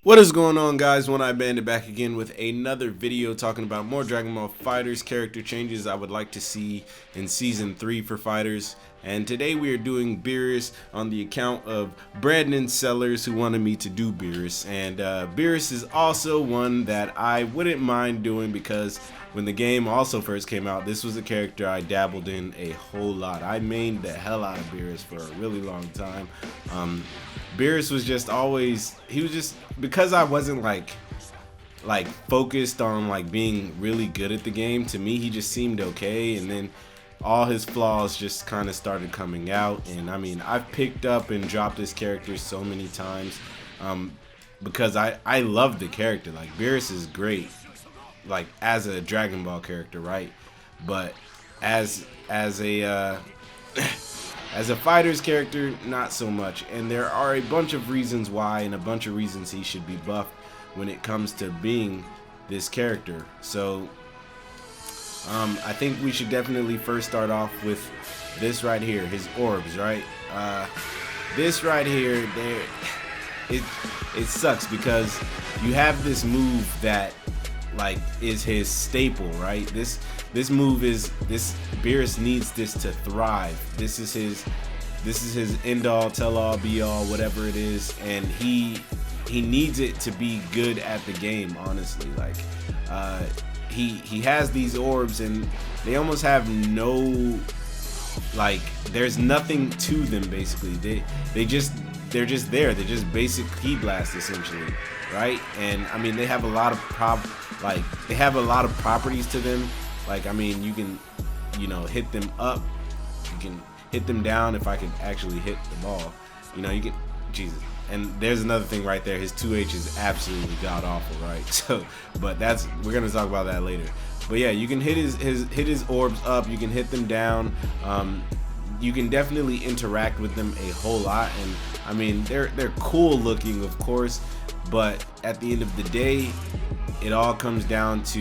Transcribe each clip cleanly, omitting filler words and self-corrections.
What is going on, guys? OneEyedBandit back again with another video talking about more Dragon Ball FighterZ character changes I would like to see in Season 3 for FighterZ. And today we are doing BEERUS on the account of Brandon Sellers, who wanted me to do BEERUS. And BEERUS is also one that I wouldn't mind doing because when the game also first came out, this was a character I dabbled in a whole lot. I mained the hell out of BEERUS for a really long time. BEERUS was just always, he was just, because I wasn't like focused on like being really good at the game, to me he just seemed okay, and then all his flaws just kind of started coming out. And I mean, I've picked up and dropped this character so many times because I love the character. Like, BEERUS is great, like as a Dragon Ball character, right? But as a as a FighterZ character, not so much. And there are a bunch of reasons why, and a bunch of reasons he should be buffed when it comes to being this character. So I think we should definitely first start off with this right here, his orbs, right? This right here, it sucks because you have this move that like is his staple, right? This move is, BEERUS needs this to thrive. This is his end all, tell all, be all, whatever it is, and he needs it to be good at the game, honestly. Like he has these orbs and they almost have no, like, there's nothing to them basically. They're just there. They're just basic key blasts essentially, right? And I mean, they have a lot of properties to them. Like, I mean, you can, you know, hit them up, you can hit them down. If I could actually hit the ball, you know, you can, Jesus. And there's another thing right there, his 2H is absolutely god awful, right? So, but we're gonna talk about that later. But yeah, you can hit his orbs up, you can hit them down. You can definitely interact with them a whole lot, and I mean, they're cool looking, of course, but at the end of the day, it all comes down to,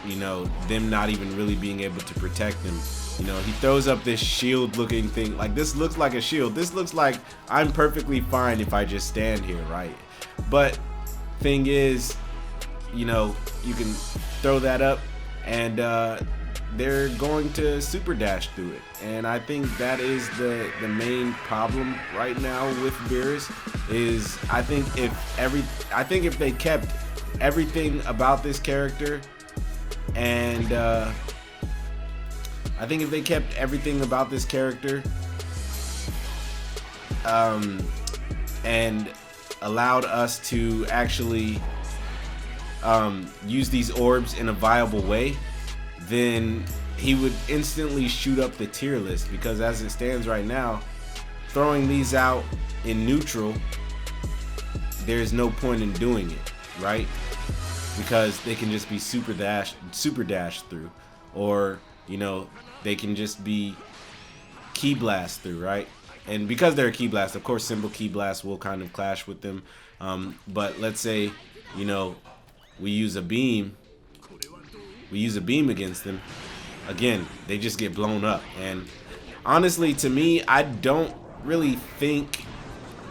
you know, them not even really being able to protect them. You know, he throws up this shield looking thing. Like, this looks like a shield. This looks like I'm perfectly fine if I just stand here, right? But thing is, you know, you can throw that up and they're going to super dash through it. And I think that is the main problem right now with BEERUS. Is I think if they kept everything about this character, and I think if they kept everything about this character and allowed us to actually use these orbs in a viable way, then he would instantly shoot up the tier list. Because as it stands right now, throwing these out in neutral, there's no point in doing it, right? Because they can just be super dash through, or, you know, they can just be key blast through, right? And because they're a key blast, of course, simple key blast will kind of clash with them. But let's say, you know, we use a beam against them. Again, they just get blown up. And honestly, to me, I don't really think,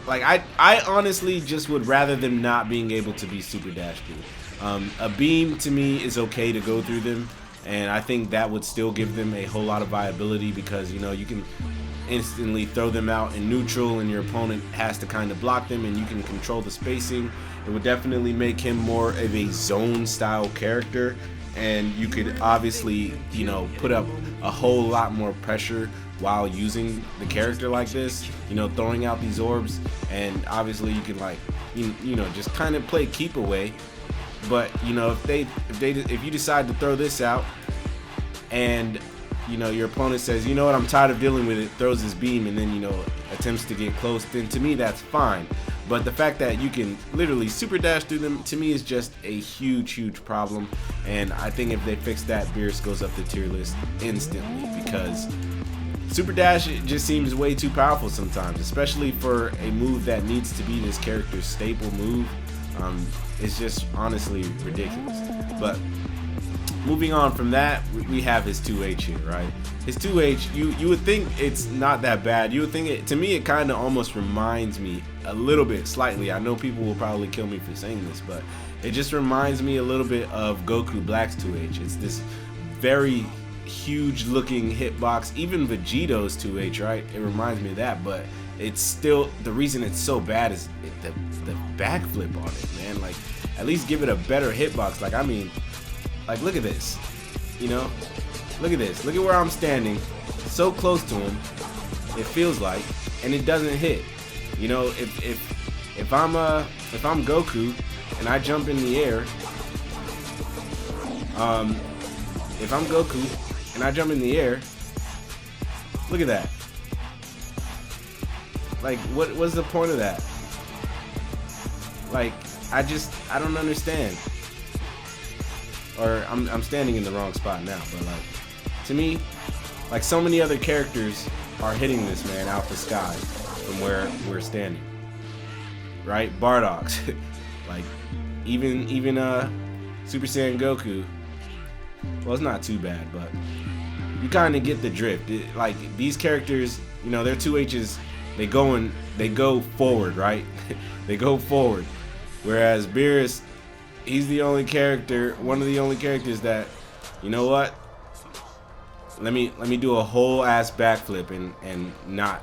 like, I honestly just would rather them not being able to be super dash through. A beam to me is okay to go through them, and I think that would still give them a whole lot of viability, because, you know, you can instantly throw them out in neutral and your opponent has to kind of block them, and you can control the spacing. It would definitely make him more of a zone style character, and you could obviously, you know, put up a whole lot more pressure while using the character like this, you know, throwing out these orbs. And obviously you can, like, you know, just kind of play keep away. But, you know, if you decide to throw this out and, you know, your opponent says, you know what, I'm tired of dealing with it, throws his beam, and then, you know, attempts to get close, then to me that's fine. But the fact that you can literally super dash through them, to me, is just a huge problem. And I think if they fix that, BEERUS goes up the tier list instantly, because super dash, it just seems way too powerful sometimes, especially for a move that needs to be this character's staple move. It's just honestly ridiculous. But moving on from that, we have his 2H here, right? His 2H, you would think it's not that bad. You would think it, to me, it kind of almost reminds me a little bit, slightly. I know people will probably kill me for saying this, but it just reminds me a little bit of Goku Black's 2H. It's this very huge looking hitbox. Even Vegeto's 2H, right? It reminds me of that, but it's still, the reason it's so bad is the backflip on it, man. Like, at least give it a better hitbox. Like, I mean, like, look at this, you know, look at this, look at where I'm standing, so close to him, it feels like, and it doesn't hit. You know, if I'm Goku and I jump in the air, if I'm Goku and I jump in the air, look at that. Like, what's the point of that? Like, I don't understand. Or I'm standing in the wrong spot now, but like, to me, like, so many other characters are hitting this man out the sky from where we're standing, right? Bardock, like, even Super Saiyan Goku. Well, it's not too bad, but you kind of get the drift. Like, these characters, you know, their 2H's, they go forward, right? They go forward, whereas Beerus, he's the only character, one of the only characters that, you know what? Let me do a whole ass backflip and not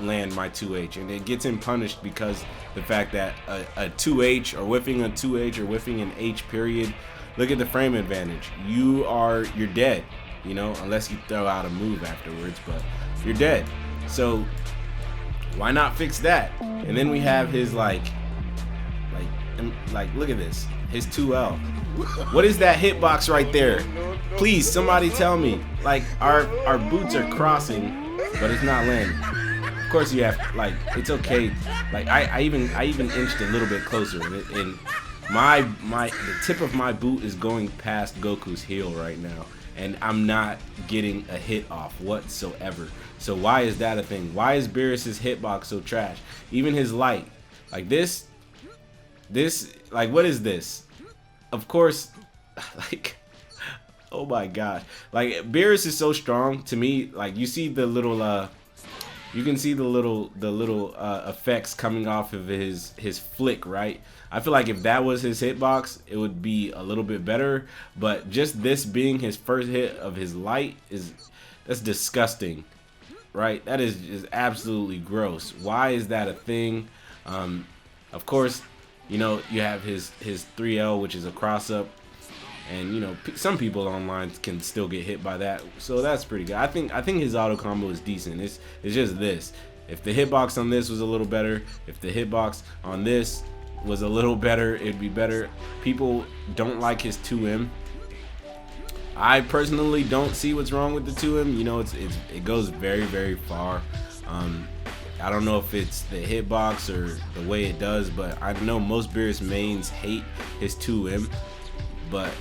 land my 2H, and it gets him punished because the fact that a 2H or whiffing a 2H or whiffing an H period. Look at the frame advantage. You're dead, you know, unless you throw out a move afterwards, but you're dead. So why not fix that? And then we have his like look at this, his 2L. What is that hitbox right there? Please, somebody tell me. Like, our boots are crossing, but it's not landing. Of course you have, like, it's okay. Like, I even inched a little bit closer, and the tip of my boot is going past Goku's heel right now, and I'm not getting a hit off whatsoever. So why is that a thing? Why is Beerus's hitbox so trash? Even his light, like this, like, what is this? Of course, like, oh my god, like, Beerus is so strong to me. Like, you see the little you can see the little effects coming off of his flick, right? I feel like if that was his hitbox, it would be a little bit better, but just this being his first hit of his light that's disgusting, right? That is just absolutely gross. Why is that a thing? Of course, you know, you have his 3L, which is a cross up, and you know, some people online can still get hit by that, so that's pretty good. I think his auto combo is decent. It's just this. If the hitbox on this was a little better, if the hitbox on this was a little better, it'd be better. People don't like his 2M. I personally don't see what's wrong with the 2M. You know, it goes very, very far. I don't know if it's the hitbox or the way it does, but I know most Beerus mains hate his 2M. But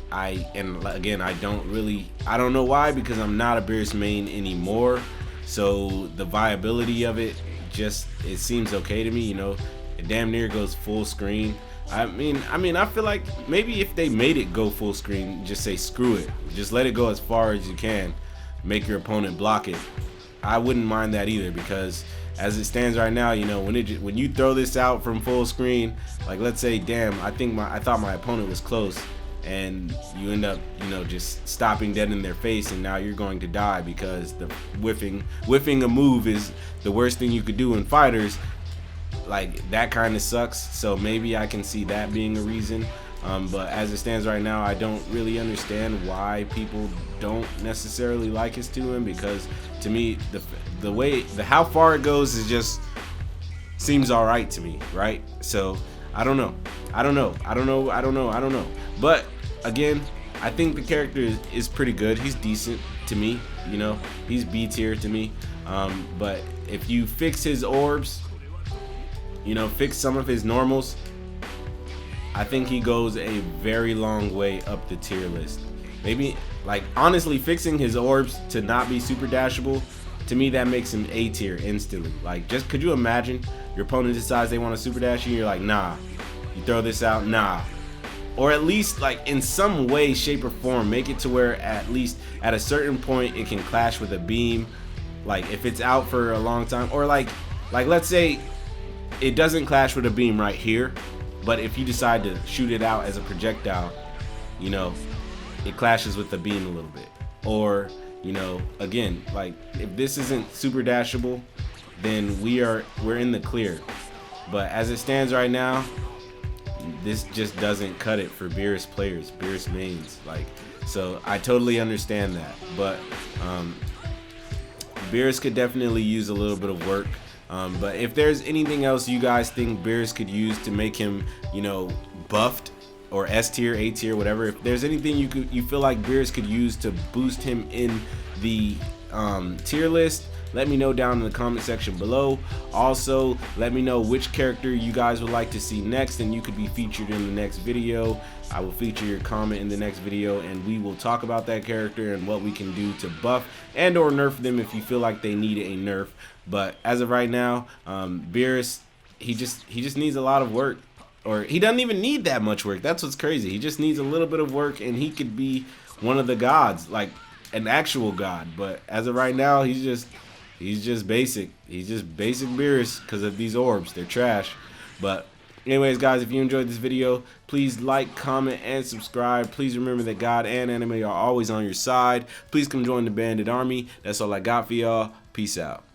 I don't know why, because I'm not a Beerus main anymore. So the viability of it it seems okay to me. You know, it damn near goes full screen. I mean, I feel like maybe if they made it go full screen, just say screw it, just let it go as far as you can, make your opponent block it. I wouldn't mind that either, because as it stands right now, you know, when you throw this out from full screen, like, let's say, damn, I thought my opponent was close, and you end up, you know, just stopping dead in their face, and now you're going to die because the whiffing a move is the worst thing you could do in fighters. Like, that kind of sucks. So maybe I can see that being a reason. But as it stands right now, I don't really understand why people don't necessarily like his 2M, because to me, how far it goes is just seems all right to me, right? So I don't know. But again, I think the character is pretty good. He's decent to me, you know. He's B tier to me. But if you fix his orbs, you know, fix some of his normals, I think he goes a very long way up the tier list. Maybe, like, honestly, fixing his orbs to not be super dashable, to me that makes him A tier instantly. Like, just could you imagine your opponent decides they want to super dash you and you're like, nah. You throw this out, nah. or at least like in some way, shape, or form, make it to where at least at a certain point it can clash with a beam. Like if it's out for a long time, or like let's say it doesn't clash with a beam right here, but if you decide to shoot it out as a projectile, you know, it clashes with the beam a little bit. Or, you know, again, like if this isn't super dashable, then we're in the clear. But as it stands right now, this just doesn't cut it for BEERUS players, BEERUS mains. Like, so I totally understand that. But BEERUS could definitely use a little bit of work. But if there's anything else you guys think BEERUS could use to make him, you know, buffed, or S tier, A tier, whatever, if there's anything you feel like BEERUS could use to boost him in the tier list, let me know down in the comment section below. Also, let me know which character you guys would like to see next, and you could be featured in the next video. I will feature your comment in the next video, and we will talk about that character and what we can do to buff and or nerf them if you feel like they need a nerf. But as of right now, BEERUS, he just needs a lot of work. Or he doesn't even need that much work. That's what's crazy. He just needs a little bit of work, and he could be one of the gods, like an actual god. But as of right now, he's just basic. He's just basic BEERUS because of these orbs. They're trash. But anyways, guys, if you enjoyed this video, please like, comment, and subscribe. Please remember that God and anime are always on your side. Please come join the Bandit Army. That's all I got for y'all. Peace out.